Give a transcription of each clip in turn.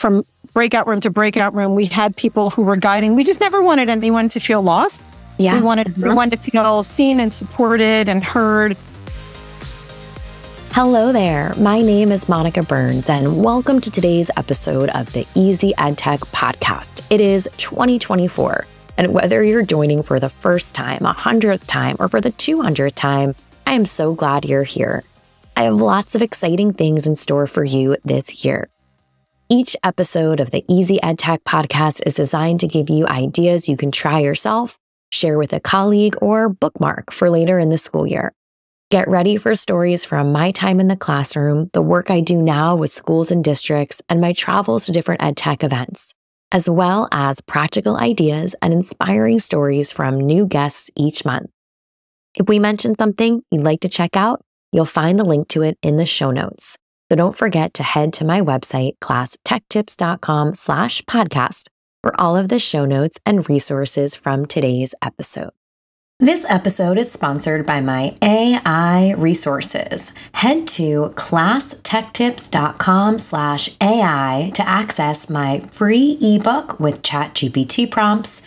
from breakout room to breakout room. We had people who were guiding. We just never wanted anyone to feel lost. Yeah. We wanted everyone to feel seen and supported and heard. Hello there. My name is Monica Berne, and welcome to today's episode of the Easy EdTech podcast. It is 2024, and whether you're joining for the first time, 100th time, or for the 200th time, I am so glad you're here. I have lots of exciting things in store for you this year. Each episode of the Easy EdTech podcast is designed to give you ideas you can try yourself, share with a colleague, or bookmark for later in the school year. Get ready for stories from my time in the classroom, the work I do now with schools and districts, and my travels to different EdTech events, as well as practical ideas and inspiring stories from new guests each month. If we mention something you'd like to check out, you'll find the link to it in the show notes. So don't forget to head to my website, classtechtips.com/podcast, for all of the show notes and resources from today's episode. This episode is sponsored by my AI resources. Head to classtechtips.com/AI to access my free ebook with ChatGPT prompts,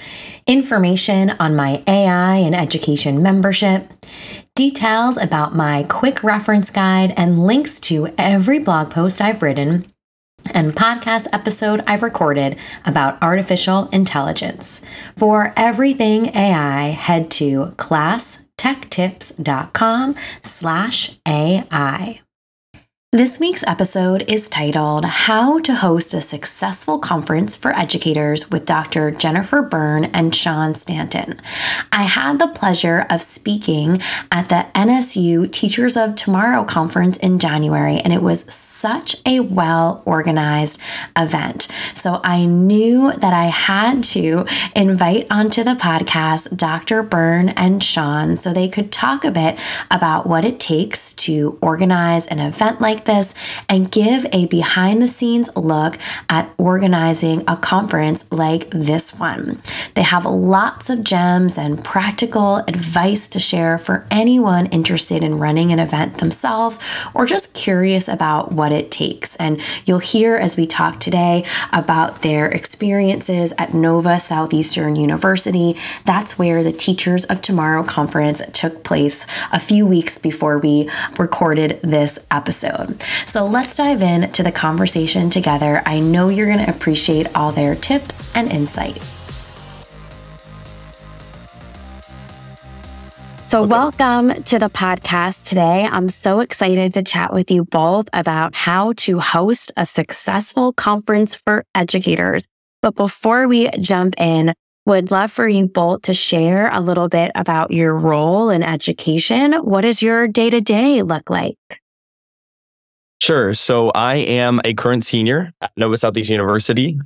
information on my AI and education membership, details about my quick reference guide, and links to every blog post I've written and podcast episode I've recorded about artificial intelligence. For everything AI, head to classtechtips.com/AI. This week's episode is titled How to Host a Successful Conference for Educators with Dr. Jennifer Berne and Sean Stanton. I had the pleasure of speaking at the NSU Teachers of Tomorrow conference in January, and it was such a well-organized event. So I knew that I had to invite onto the podcast Dr. Berne and Sean so they could talk a bit about what it takes to organize an event like this and give a behind-the-scenes look at organizing a conference like this one. They have lots of gems and practical advice to share for anyone interested in running an event themselves or just curious about what it takes. And you'll hear as we talk today about their experiences at Nova Southeastern University. That's where the Teachers of Tomorrow conference took place a few weeks before we recorded this episode. So let's dive in to the conversation together. I know you're going to appreciate all their tips and insight. So welcome to the podcast today. I'm so excited to chat with you both about how to host a successful conference for educators. But before we jump in, would love for you both to share a little bit about your role in education. What does your day-to-day look like? Sure. So I am a current senior at Nova Southeast University.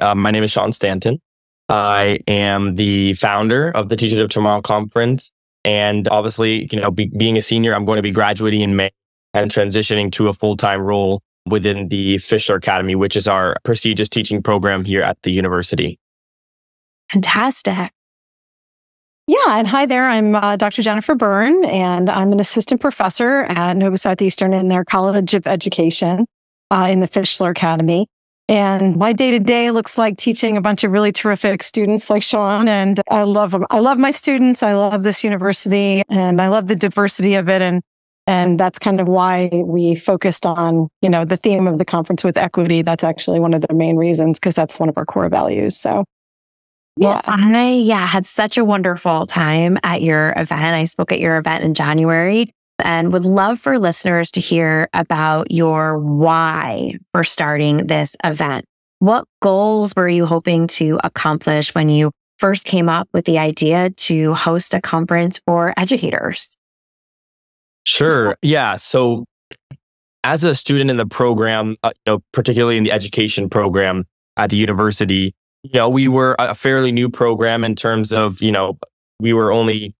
My name is Sean Stanton. I am the founder of the Teachers of Tomorrow conference. And obviously, being a senior, I'm going to be graduating in May and transitioning to a full-time role within the Fischler Academy, which is our prestigious teaching program here at the university. Fantastic. Yeah, and hi there. I'm Dr. Jennifer Berne, and I'm an assistant professor at Nova Southeastern in their College of Education in the Fischler Academy. And my day-to-day looks like teaching a bunch of really terrific students like Sean, and I love them. I love my students. I love this university, and I love the diversity of it. And that's kind of why we focused on, the theme of the conference with equity. That's actually one of the main reasons, because that's one of our core values. So, yeah. Well, I had such a wonderful time at your event. I spoke at your event in January. And would love for listeners to hear about your why for starting this event. What goals were you hoping to accomplish when you first came up with the idea to host a conference for educators? Sure. Yeah. So as a student in the program, particularly in the education program at the university, we were a fairly new program in terms of, we were only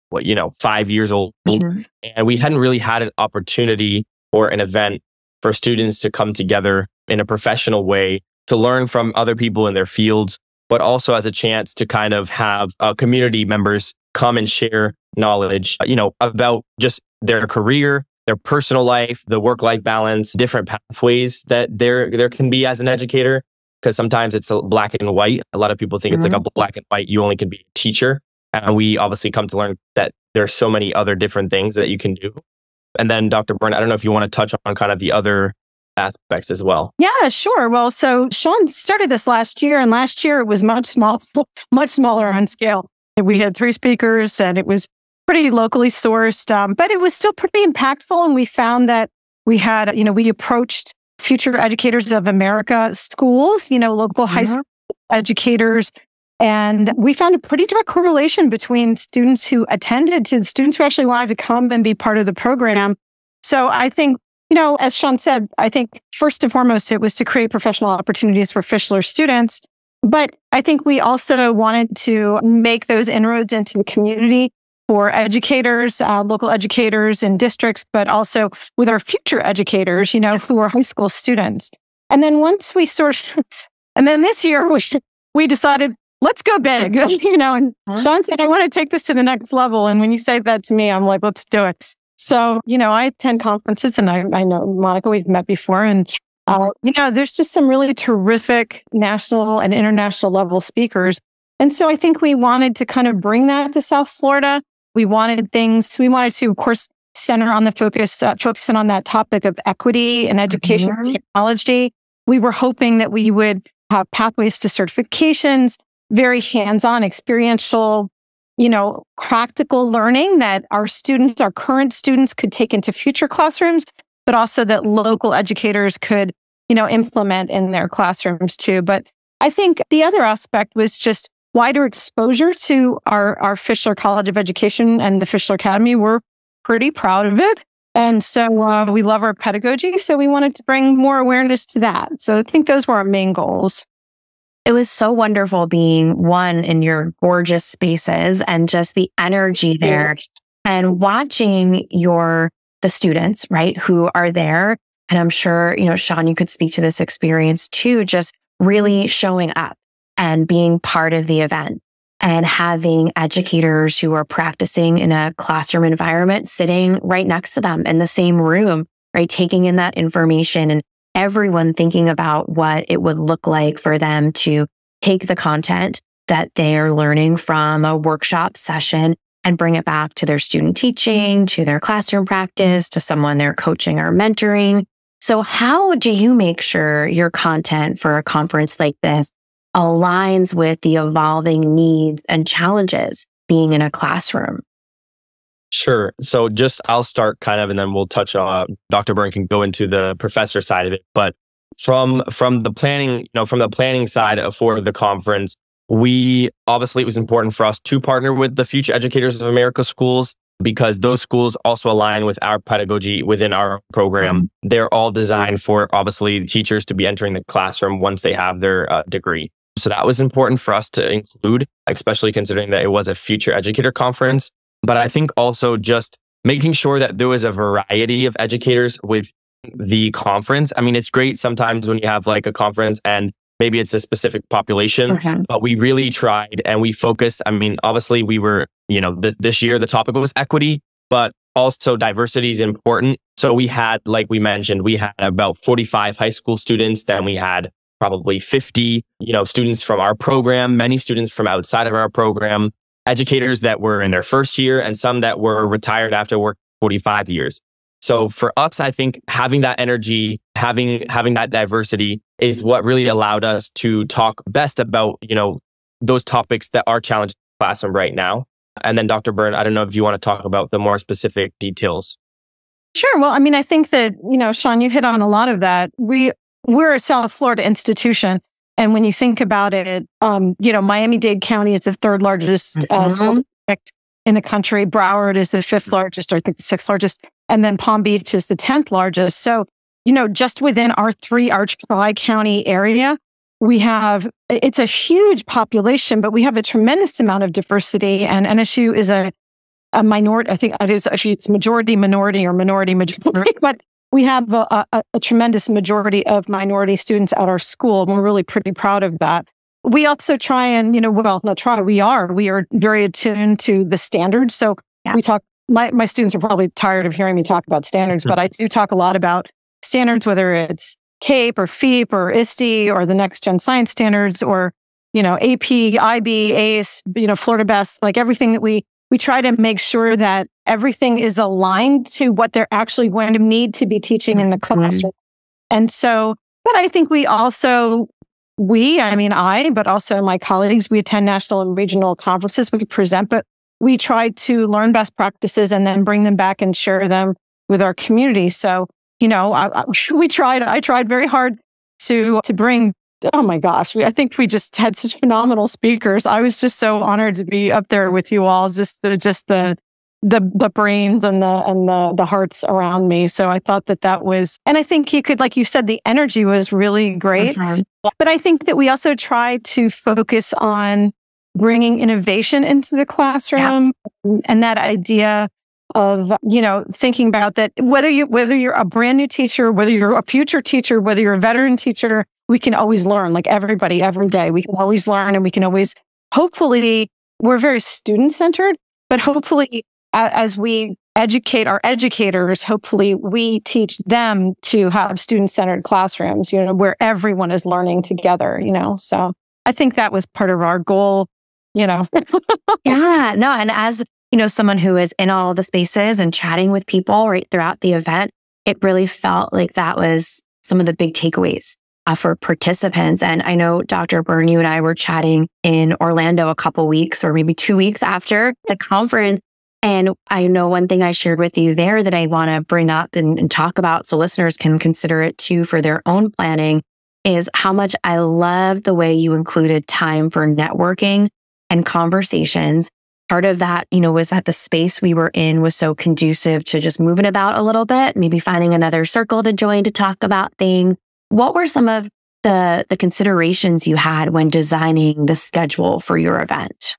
5 years old, and we hadn't really had an opportunity or an event for students to come together in a professional way to learn from other people in their fields, but also as a chance to kind of have community members come and share knowledge, about just their career, their personal life, the work-life balance, different pathways that there can be as an educator. because sometimes it's a black and white. A lot of people think it's like a black and white, you only can be a teacher. And we obviously come to learn that there's so many other different things that you can do. And then Dr. Berne, I don't know if you want to touch on kind of the other aspects as well. Yeah, sure. Well, so Sean started this last year, and last year it was much smaller on scale. We had 3 speakers, and it was pretty locally sourced, but it was still pretty impactful. And we found that we had, we approached Future Educators of America schools, local high school educators, and we found a pretty direct correlation between students who attended to the students who actually wanted to come and be part of the program. So I think, as Sean said, I think first and foremost, it was to create professional opportunities for Fischler students. But I think we also wanted to make those inroads into the community for educators, local educators in districts, but also with our future educators, who are high school students. And then once we and then this year we decided, let's go big, and Sean said, I want to take this to the next level. And when you say that to me, I'm like, let's do it. So, I attend conferences, and I know Monica, we've met before, and there's just some really terrific national and international level speakers. And so I think we wanted to kind of bring that to South Florida. We wanted to, of course, center on the focusing on that topic of equity and education and technology. We were hoping that we would have pathways to certifications, very hands-on, experiential, practical learning that our current students could take into future classrooms, but also that local educators could, implement in their classrooms too. But I think the other aspect was just wider exposure to our Fischler College of Education and the Fischler Academy. We're pretty proud of it. And so we love our pedagogy. So we wanted to bring more awareness to that. So I think those were our main goals. It was so wonderful being in your gorgeous spaces and just the energy there and watching the students, right, who are there. And I'm sure, Sean, you could speak to this experience too, just really showing up and being part of the event and having educators who are practicing in a classroom environment sitting right next to them in the same room, right, taking in that information, and everyone thinking about what it would look like for them to take the content that they are learning from a workshop session and bring it back to their student teaching, to their classroom practice, to someone they're coaching or mentoring. So how do you make sure your content for a conference like this aligns with the evolving needs and challenges being in a classroom? Sure. So I'll start kind of, and then we'll touch on, Dr. Berne can go into the professor side of it. But from the planning side for the conference, it was important for us to partner with the Future Educators of America schools, because those schools also align with our pedagogy within our program. They're all designed for, obviously, teachers to be entering the classroom once they have their degree. So that was important for us to include, especially considering that it was a future educator conference. But I think also just making sure that there was a variety of educators with the conference. I mean, it's great sometimes when you have like a conference and maybe it's a specific population, but we really tried and we focused. I mean, obviously we were, this year the topic was equity, but also diversity is important. So we had, like we mentioned, we had about 45 high school students. Then we had probably 50, students from our program, many students from outside of our program, educators that were in their first year, and some that were retired after work 45 years. So for us, I think having that energy, having that diversity is what really allowed us to talk best about, those topics that are challenging in the classroom right now. And then Dr. Berne, I don't know if you want to talk about the more specific details. Sure. Well, I mean, I think that, Sean, you hit on a lot of that. We're a South Florida institution. And when you think about it, Miami-Dade County is the 3rd largest school district in the country. Broward is the 5th largest, or I think the 6th largest. And then Palm Beach is the 10th largest. So, just within our Tri-County area, it's a huge population, but we have a tremendous amount of diversity. And NSU is a minority, I think it is actually, it's majority minority or minority majority, but we have a tremendous majority of minority students at our school. And we're really pretty proud of that. We also try and, we are very attuned to the standards. So we talk, my students are probably tired of hearing me talk about standards, but I do talk a lot about standards, whether it's CAPE or FEEP or ISTE or the next gen science standards or, AP, IB, ACE, Florida Best, like everything that we try to make sure that everything is aligned to what they're actually going to need to be teaching in the classroom. And so, but I think but also my colleagues, we attend national and regional conferences, we present, but we try to learn best practices and then bring them back and share them with our community. So, I tried very hard to bring, oh my gosh, I think we just had such phenomenal speakers. I was just so honored to be up there with you all, just the brains and the hearts around me. So I thought that was, and I think you could, like you said, the energy was really great. Okay. But I think that we also try to focus on bringing innovation into the classroom and that idea of, thinking about that, whether you're a brand new teacher, whether you're a future teacher, whether you're a veteran teacher, we can always learn, like everybody, every day. We can always learn and we can always, hopefully, we're very student-centered, but hopefully, as we educate our educators, hopefully we teach them to have student-centered classrooms, where everyone is learning together, So I think that was part of our goal, Yeah, no, and as, someone who is in all the spaces and chatting with people right throughout the event, it really felt like that was some of the big takeaways for participants. And I know, Dr. Berne, you and I were chatting in Orlando a couple weeks or maybe 2 weeks after the conference. And I know one thing I shared with you there that I want to bring up and talk about so listeners can consider it too for their own planning is how much I love the way you included time for networking and conversations. Part of that, was that the space we were in was so conducive to just moving about a little bit, maybe finding another circle to join to talk about things. What were some of the considerations you had when designing the schedule for your event?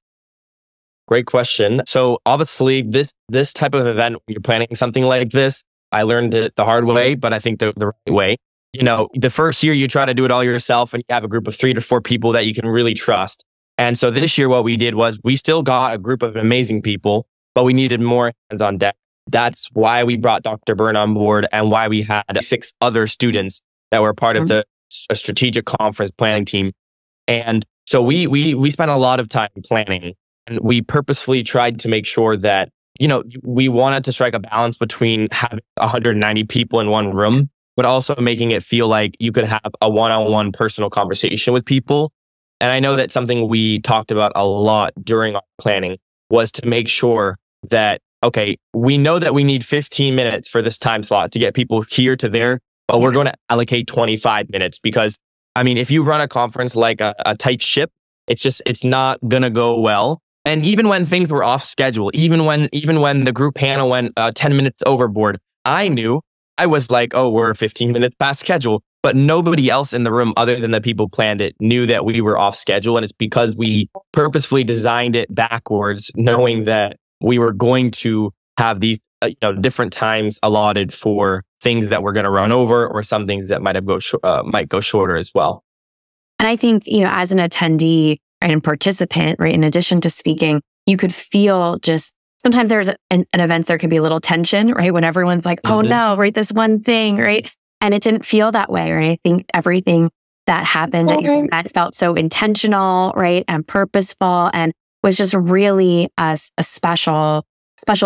Great question. So obviously this type of event, when you're planning something like this, I learned it the hard way, but I think the right way. The first year you try to do it all yourself and you have a group of 3 to 4 people that you can really trust. And so this year what we did was we still got a group of amazing people, but we needed more hands on deck. That's why we brought Dr. Berne on board and why we had 6 other students that were part of the strategic conference planning team. And so we spent a lot of time planning, and we purposefully tried to make sure that, we wanted to strike a balance between having 190 people in one room, but also making it feel like you could have a one-on-one personal conversation with people. And I know that something we talked about a lot during our planning was to make sure that, okay, we know that we need 15 minutes for this time slot to get people here to there, but we're going to allocate 25 minutes because, if you run a conference like a tight ship, it's not going to go well. And even when things were off schedule, even when the group panel went 10 minutes overboard, I was like, oh, we're 15 minutes past schedule. But nobody else in the room other than the people planned it knew that we were off schedule. And it's because we purposefully designed it backwards, knowing that we were going to have these different times allotted for things that we're going to run over or some things that might go shorter as well. And I think, as an attendee and participant, right, in addition to speaking, you could feel just sometimes there's an event, there could be a little tension, right? When everyone's like, oh no, right, this one thing, right? And it didn't feel that way, right? I think everything that happened at your event felt so intentional, right? And purposeful, and was just really a special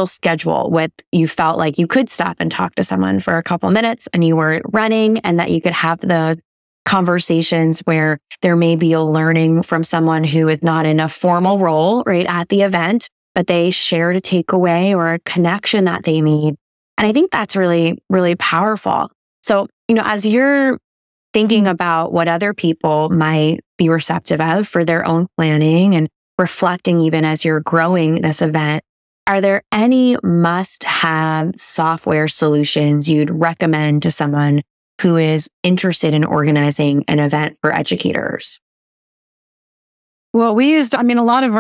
schedule with, you felt like you could stop and talk to someone for a couple minutes and you weren't running, and that you could have those conversations where there may be a learning from someone who is not in a formal role, right, at the event, but they shared a takeaway or a connection that they made. And I think that's really, really powerful. So, as you're thinking about what other people might be receptive of for their own planning and reflecting even as you're growing this event, are there any must-have software solutions you'd recommend to someone who is interested in organizing an event for educators? Well, we used, a lot of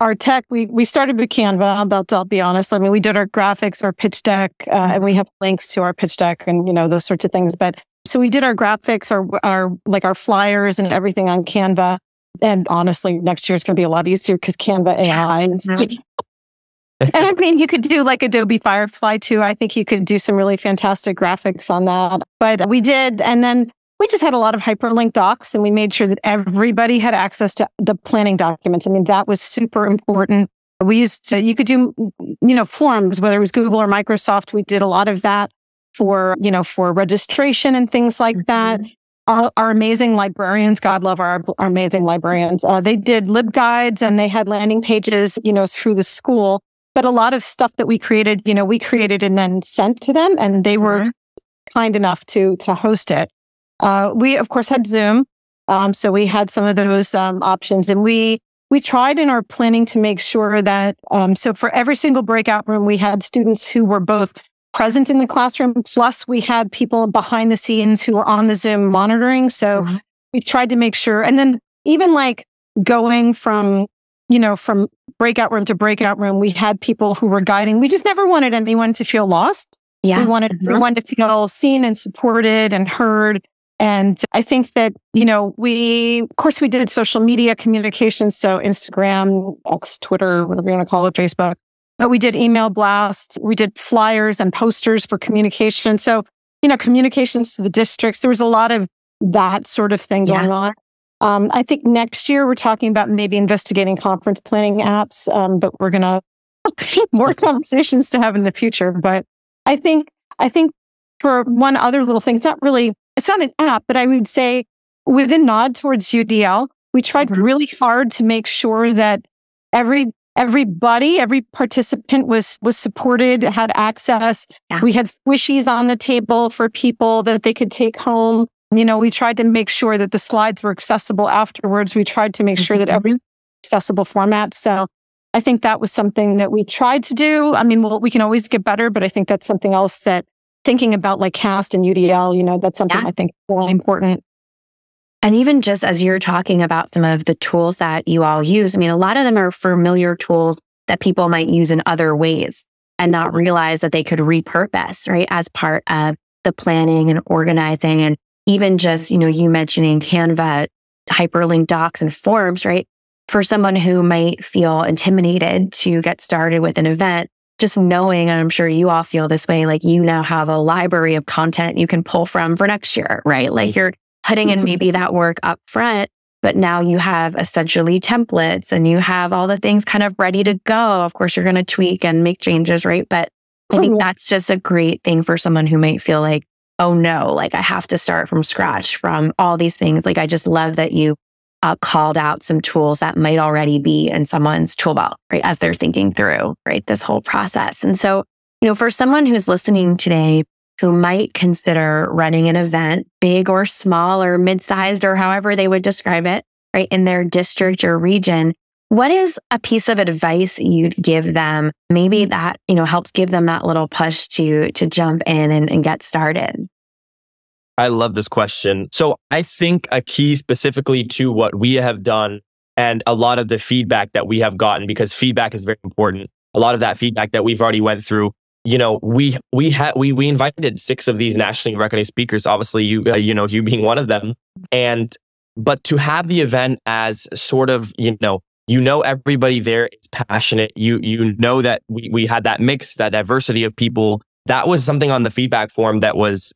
our tech, we started with Canva, I'll be honest. We did our graphics, our pitch deck, and we have links to our pitch deck and, those sorts of things. But so we did our graphics, our flyers and everything on Canva. And honestly, next year it's going to be a lot easier because Canva AI. And I mean, you could do like Adobe Firefly too. I think you could do some really fantastic graphics on that. But we did. And then we just had a lot of hyperlink docs and we made sure that everybody had access to the planning documents. I mean, that was super important. We used to, you could do, forms, whether it was Google or Microsoft. We did a lot of that for registration and things like that. Our amazing librarians, God love our amazing librarians. They did LibGuides and they had landing pages, through the school. But a lot of stuff that we created and then sent to them, and they were kind enough to host it. We, of course, had Zoom. So we had some of those options. And we tried in our planning to make sure that, so for every single breakout room, we had students who were both present in the classroom, plus we had people behind the scenes who were on the Zoom monitoring. So we tried to make sure. And then even like going from breakout room to breakout room, we had people who were guiding. We just never wanted anyone to feel lost. Yeah. We wanted everyone to feel seen and supported and heard. And I think that, we did social media communication. So Instagram, X, Twitter, whatever you want to call it, Facebook. But we did email blasts. We did flyers and posters for communication. So, communications to the districts. There was a lot of that sort of thing going on. I think next year we're talking about maybe investigating conference planning apps, but we're going to more conversations to have in the future. But I think for one other little thing, it's not an app, but I would say with a nod towards UDL, we tried really hard to make sure that every participant was supported, had access. Yeah. We had squishies on the table for people that they could take home. We tried to make sure that the slides were accessible afterwards. We tried to make sure that every accessible format. So I think that was something that we tried to do. I mean, we can always get better, but I think that's something else that thinking about like CAST and UDL, that's something I think is really important. And even just as you're talking about some of the tools that you all use, I mean, a lot of them are familiar tools that people might use in other ways and not realize that they could repurpose, right, as part of the planning and organizing. And even just, you mentioning Canva, hyperlink docs and forms, right? For someone who might feel intimidated to get started with an event, just knowing, and I'm sure you all feel this way, like you now have a library of content you can pull from for next year, right? Like you're putting in maybe that work up front, but now you have essentially templates and you have all the things kind of ready to go. Of course, you're going to tweak and make changes, right? But I think that's just a great thing for someone who might feel like, oh no, like I have to start from scratch from all these things. Like I just love that you called out some tools that might already be in someone's tool belt, right? As they're thinking through, right, this whole process. And so, for someone who's listening today, who might consider running an event, big or small or mid-sized or however they would describe it, right, in their district or region, what is a piece of advice you'd give them? Maybe that, helps give them that little push to jump in and get started. I love this question. So I think a key specifically to what we have done and a lot of the feedback that we have gotten, because feedback is very important. A lot of that feedback that we've already went through, we invited 6 of these nationally recognized speakers, obviously you being one of them. But to have the event as sort of, everybody there is passionate. You know that we had that mix, that diversity of people. That was something on the feedback form that was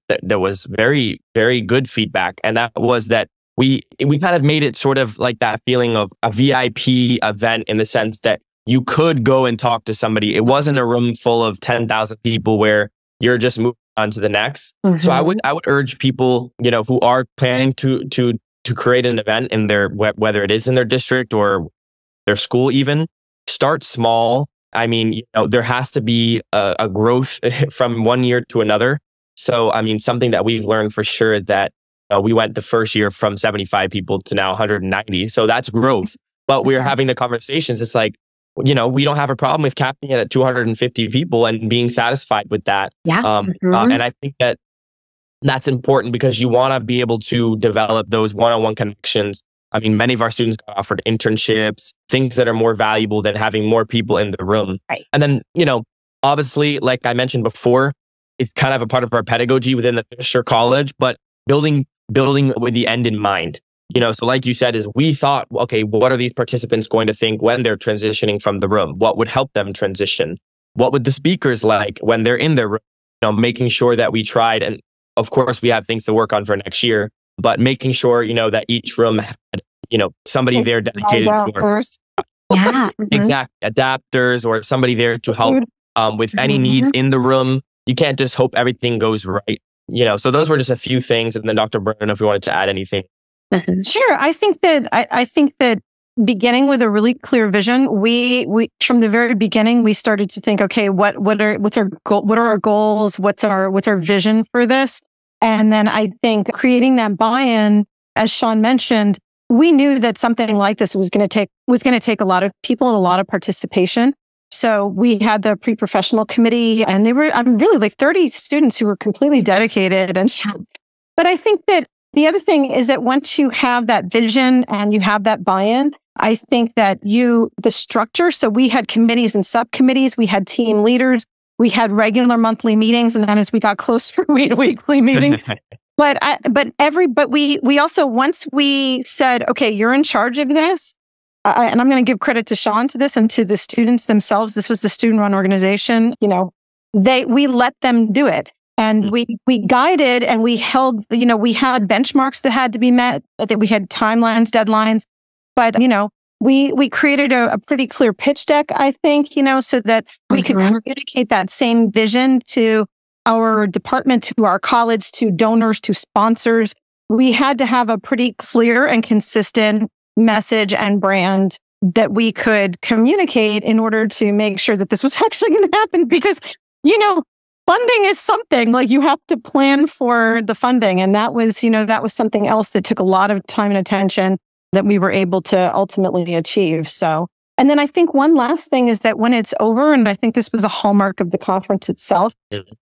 very, very good feedback. And that was that we kind of made it sort of like that feeling of a VIP event in the sense that you could go and talk to somebody. It wasn't a room full of 10,000 people where you're just moving on to the next. So I would urge people, who are planning to create an event in their, whether it is in their district or their school even, start small. I mean, there has to be a growth from one year to another. So, I mean, something that we've learned for sure is that we went the first year from 75 people to now 190. So that's growth. But we're having the conversations. It's like, we don't have a problem with capping it at 250 people and being satisfied with that. Yeah. And I think that that's important because you want to be able to develop those one-on-one connections. I mean, many of our students got offered internships, things that are more valuable than having more people in the room. Right. And then, obviously, like I mentioned before, it's kind of a part of our pedagogy within the Fischler College, but building with the end in mind. So like you said, is we thought, okay, what are these participants going to think when they're transitioning from the room? What would help them transition? What would the speakers like when they're in their room? Making sure that we tried, and of course we have things to work on for next year, but making sure, that each room had, somebody there dedicated to yeah, exactly, adapters or somebody there to help with any needs in the room. You can't just hope everything goes right. So those were just a few things. And then Dr. Berne, I don't know if you wanted to add anything. Sure. I think that beginning with a really clear vision, we from the very beginning we started to think, okay, what are our goals? What's our vision for this? And then I think creating that buy-in, as Sean mentioned, we knew that something like this was going to take a lot of people and a lot of participation. So we had the pre-professional committee, and I'm really like 30 students who were completely dedicated. But I think that the other thing is that once you have that vision and you have that buy-in, I think that the structure, so we had committees and subcommittees, we had team leaders, we had regular monthly meetings, and then as we got closer, we had weekly meetings. But we also, once we said, okay, you're in charge of this, and I'm going to give credit to Sean to this and to the students themselves. This was the student-run organization. We let them do it. And we guided and we held, we had benchmarks that had to be met, that we had timelines, deadlines. But, we created a pretty clear pitch deck, I think, so that we could communicate that same vision to our department, to our college, to donors, to sponsors. We had to have a pretty clear and consistent message and brand that we could communicate in order to make sure that this was actually going to happen. Because, funding is something, like you have to plan for the funding. And that was something else that took a lot of time and attention that we were able to ultimately achieve. So, and then I think one last thing is that when it's over, and I think this was a hallmark of the conference itself,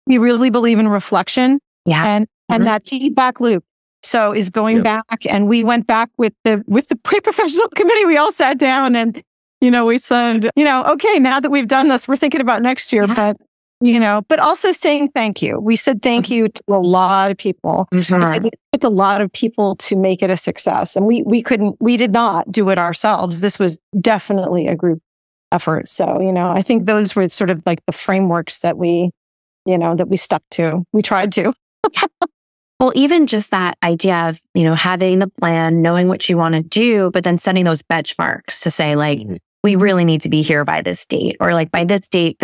we really believe in reflection and that feedback loop. So is going back, and we went back with the pre-professional committee. We all sat down and, we said, okay, now that we've done this, we're thinking about next year, but also saying thank you. We said thank you to a lot of people. It took a lot of people to make it a success. And we did not do it ourselves. This was definitely a group effort. So, I think those were sort of like the frameworks that we stuck to. We tried to. Well, even just that idea of, having the plan, knowing what you want to do, but then setting those benchmarks to say like, we really need to be here by this date, or like by this date,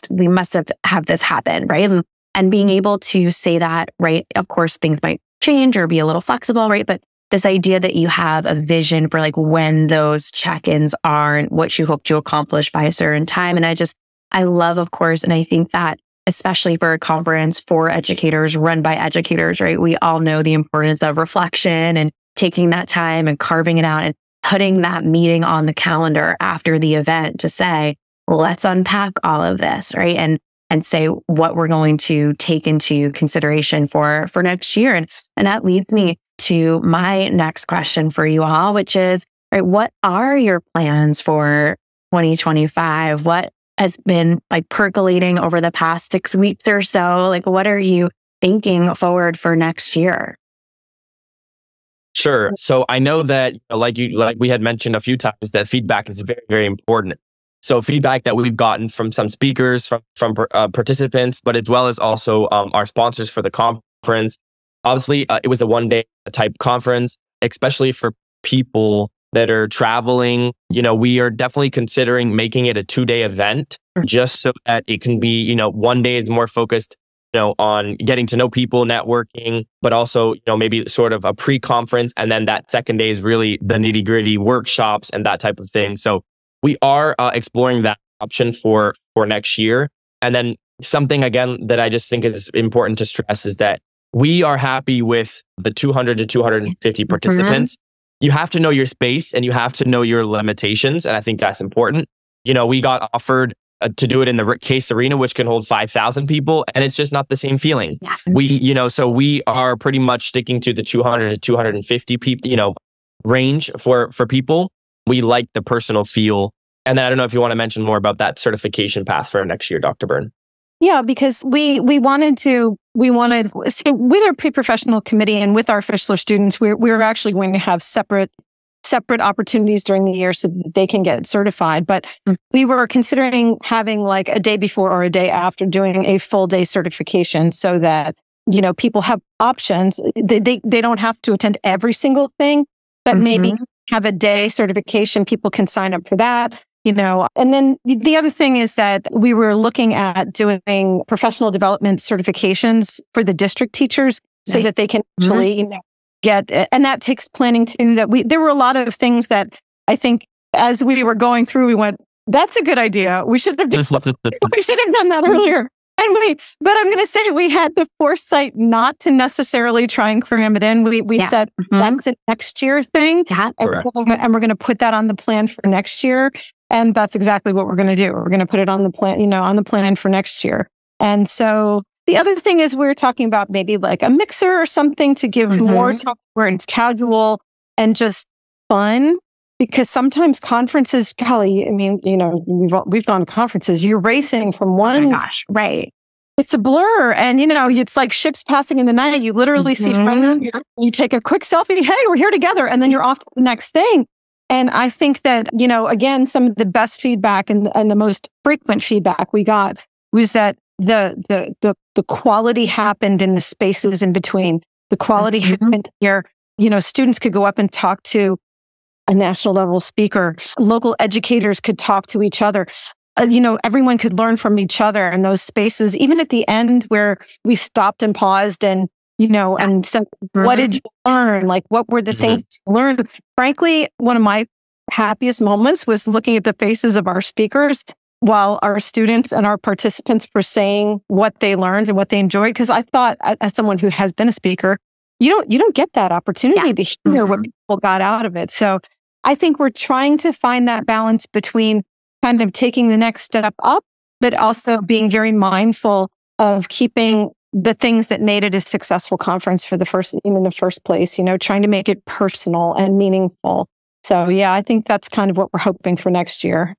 we must have this happen, right? And being able to say that, right? Of course, things might change or be a little flexible, right? But this idea that you have a vision for like when those check-ins are and what you hope to accomplish by a certain time. And I love, of course, and I think that especially for a conference for educators run by educators, right? We all know the importance of reflection and taking that time and carving it out and putting that meeting on the calendar after the event to say, let's unpack all of this, right? And say what we're going to take into consideration for next year. And that leads me to my next question for you all, which is, right, what are your plans for 2025? What has been like percolating over the past 6 weeks or so? Like, what are you thinking forward for next year? Sure. So I know that, like we had mentioned a few times, that feedback is very, very important. So feedback that we've gotten from some speakers, from participants, but as well as also our sponsors for the conference. Obviously, it was a one-day type conference, especially for people that are traveling. We are definitely considering making it a 2-day event, just so that it can be, one day is more focused, on getting to know people, networking, but also, maybe sort of a pre-conference. And then that second day is really the nitty-gritty workshops and that type of thing. So we are exploring that option for next year. And then something, again, that I just think is important to stress is that we are happy with the 200 to 250 participants. You have to know your space and you have to know your limitations. And I think that's important. We got offered to do it in the Case Arena, which can hold 5,000 people. And it's just not the same feeling. Yeah. So we are pretty much sticking to the 200 to 250 people, range for people. We like the personal feel. And then I don't know if you want to mention more about that certification path for next year, Dr. Berne. Yeah, because we wanted, so with our pre-professional committee and with our Fischler students, we're actually going to have separate opportunities during the year so that they can get certified. But we were considering having like a day before or a day after doing a full day certification so that, people have options. They don't have to attend every single thing, but maybe have a day certification. People can sign up for that. And then the other thing is that we were looking at doing professional development certifications for the district teachers so that they can actually, get, and that takes planning too. There were a lot of things that I think as we were going through, we went, that's a good idea. We should have done that earlier. But I'm going to say we had the foresight not to necessarily try and cram it in. We said that's a next year thing. And we're going to put that on the plan for next year. And that's exactly what we're going to do. We're going to put it on the plan, on the plan for next year. And so the other thing is we're talking about maybe like a mixer or something to give more time where it's casual and just fun. Because sometimes conferences, golly, I mean, we've gone to conferences. You're racing from one. Oh my gosh, right. It's a blur. And, it's like ships passing in the night. You literally see friends. You take a quick selfie. Hey, we're here together. And then you're off to the next thing. And I think that, again, some of the best feedback and the most frequent feedback we got was that the quality happened in the spaces in between. The quality happened here. Students could go up and talk to a national level speaker. Local educators could talk to each other. Everyone could learn from each other in those spaces. Even at the end where we stopped and paused and, and said, what did you learn? Like, what were the things you learned? Frankly, one of my happiest moments was looking at the faces of our speakers while our students and our participants were saying what they learned and what they enjoyed. Because I thought, as someone who has been a speaker, you don't get that opportunity to hear what people got out of it. So I think we're trying to find that balance between kind of taking the next step up, but also being very mindful of keeping the things that made it a successful conference in the first place, trying to make it personal and meaningful. So yeah, I think that's kind of what we're hoping for next year.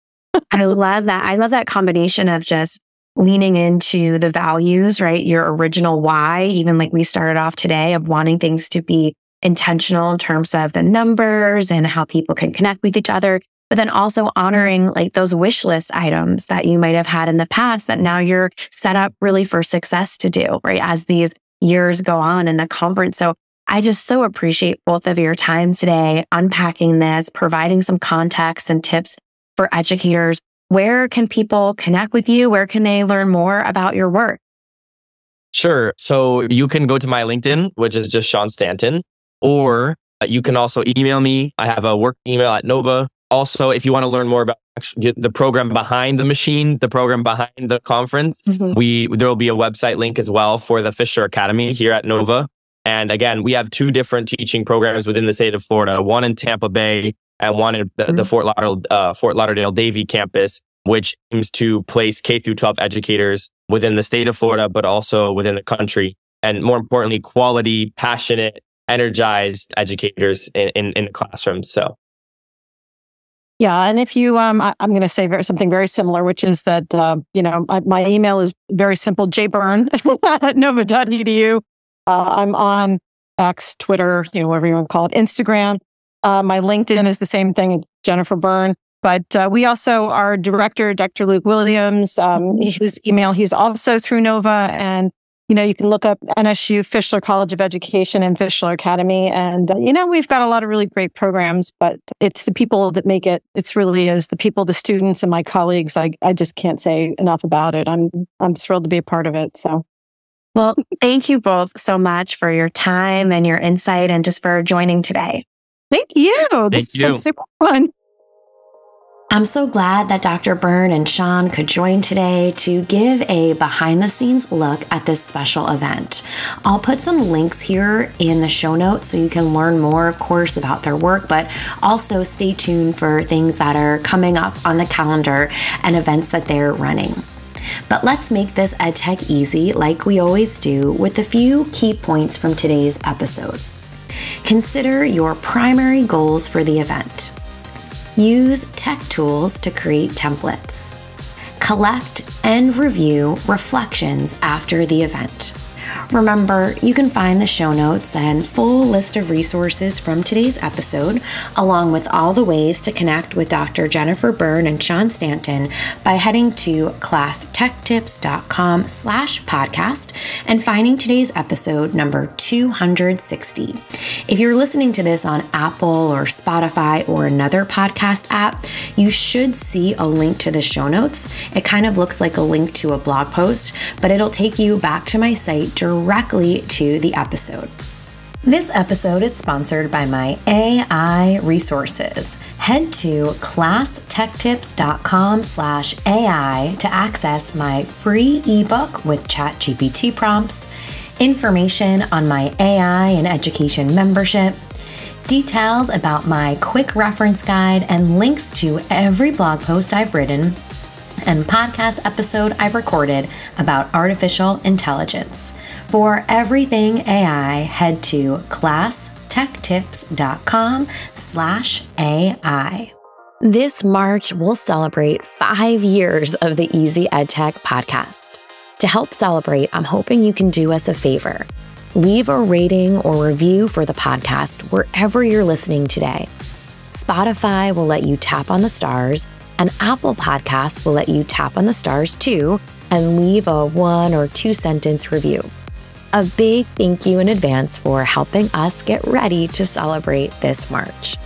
I love that. I love that combination of just leaning into the values, right? Your original why, even like we started off today, of wanting things to be intentional in terms of the numbers and how people can connect with each other, but then also honoring like those wish list items that you might have had in the past that now you're set up really for success to do, right? As these years go on in the conference. So I just so appreciate both of your time today, unpacking this, providing some context and tips for educators. Where can people connect with you? Where can they learn more about your work? Sure. So you can go to my LinkedIn, which is just Sean Stanton, or you can also email me. I have a work email at Nova. Also, if you want to learn more about the program behind the machine, the program behind the conference, there will be a website link as well for the Fischler Academy here at Nova. And again, we have two different teaching programs within the state of Florida, one in Tampa Bay and one in the Fort Lauderdale Davie campus, which aims to place K through 12 educators within the state of Florida, but also within the country. And more importantly, quality, passionate, energized educators in the classroom. So. Yeah. And if you, I'm going to say something very similar, which is that, my email is very simple, jberne@nova.edu. I'm on X, Twitter, whatever you want to call it, Instagram. My LinkedIn is the same thing, Jennifer Berne. But we also, our director, Dr. Luke Williams, his email, he's also through Nova. And, you can look up NSU, Fischler College of Education and Fischler Academy. And, we've got a lot of really great programs, but it's the people that make it. It's really is the people, the students and my colleagues. I just can't say enough about it. I'm thrilled to be a part of it. So. Well, thank you both so much for your time and your insight and just for joining today. Thank you. This has been super fun. I'm so glad that Dr. Berne and Sean could join today to give a behind-the-scenes look at this special event. I'll put some links here in the show notes so you can learn more, of course, about their work, but also stay tuned for things that are coming up on the calendar and events that they're running. But let's make this EdTech easy like we always do with a few key points from today's episode. Consider your primary goals for the event. Use tech tools to create templates. collect and review reflections after the event. Remember, you can find the show notes and full list of resources from today's episode, along with all the ways to connect with Dr. Jennifer Berne and Sean Stanton by heading to classtechtips.com/podcast and finding today's episode number 260. If you're listening to this on Apple or Spotify or another podcast app, you should see a link to the show notes. It kind of looks like a link to a blog post, but it'll take you back to my site directly to the episode. This episode is sponsored by my AI resources. Head to classtechtips.com/AI to access my free ebook with ChatGPT prompts, information on my AI and education membership, details about my quick reference guide, and links to every blog post I've written and podcast episode I've recorded about artificial intelligence. For everything AI, head to classtechtips.com/AI. This March, we'll celebrate 5 years of the Easy EdTech podcast. To help celebrate, I'm hoping you can do us a favor. Leave a rating or review for the podcast wherever you're listening today. Spotify will let you tap on the stars, and Apple Podcasts will let you tap on the stars too and leave a 1 or 2 sentence review. A big thank you in advance for helping us get ready to celebrate this March.